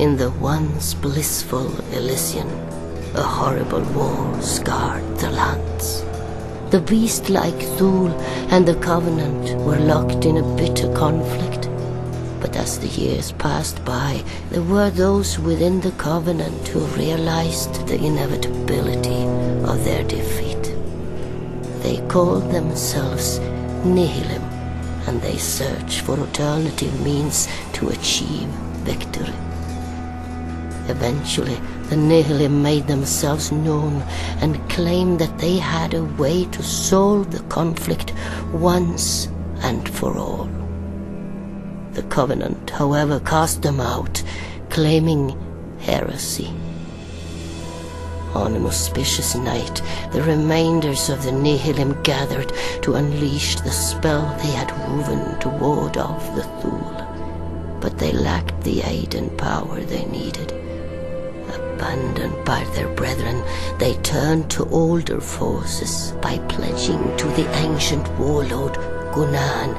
In the once blissful Elysian, a horrible war scarred the lands. The beast-like Thule and the Covenant were locked in a bitter conflict. But as the years passed by, there were those within the Covenant who realized the inevitability of their defeat. They called themselves Nihilum, and they searched for alternative means to achieve victory. Eventually, the Nihilum made themselves known and claimed that they had a way to solve the conflict once and for all. The Covenant, however, cast them out, claiming heresy. On an auspicious night, the remainders of the Nihilum gathered to unleash the spell they had woven to ward off the Thule. But they lacked the aid and power they needed. Abandoned by their brethren, they turned to older forces by pledging to the ancient warlord Gunan,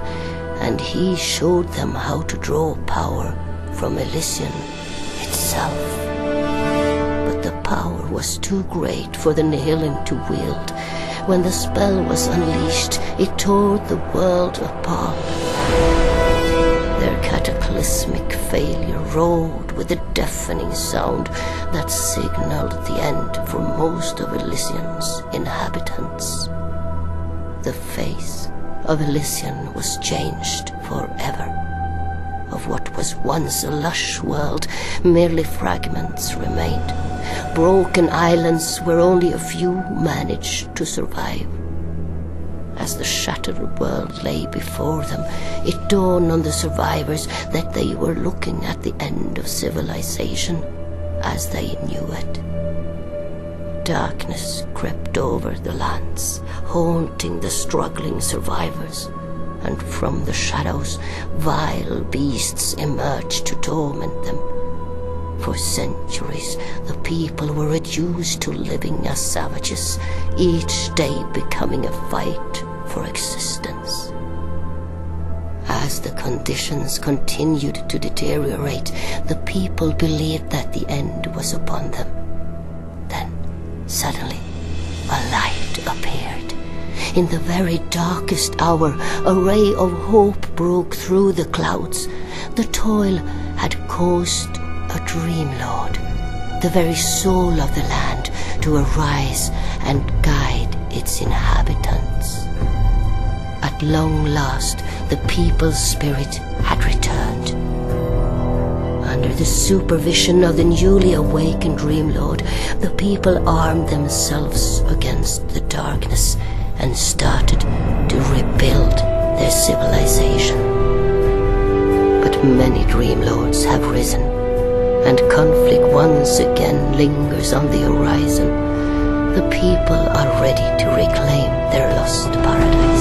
and he showed them how to draw power from Elysian itself. But the power was too great for the Nihilum to wield. When the spell was unleashed, it tore the world apart. Their cataclysmic failure roared with a deafening sound that signaled the end for most of Elysian's inhabitants. The face of Elysian was changed forever. Of what was once a lush world, merely fragments remained. Broken islands where only a few managed to survive. As the shattered world lay before them, it dawned on the survivors that they were looking at the end of civilization as they knew it. Darkness crept over the lands, haunting the struggling survivors, and from the shadows, vile beasts emerged to torment them. For centuries, the people were reduced to living as savages, each day becoming a fight for existence. As the conditions continued to deteriorate, the people believed that the end was upon them. Then, suddenly, a light appeared. In the very darkest hour, a ray of hope broke through the clouds. The toil had caused a Dreamlord, the very soul of the land, to arise and guide its inhabitants. At long last, the people's spirit had returned. Under the supervision of the newly awakened Dreamlord, the people armed themselves against the darkness and started to rebuild their civilization. But many Dreamlords have risen, and conflict once again lingers on the horizon. The people are ready to reclaim their lost paradise.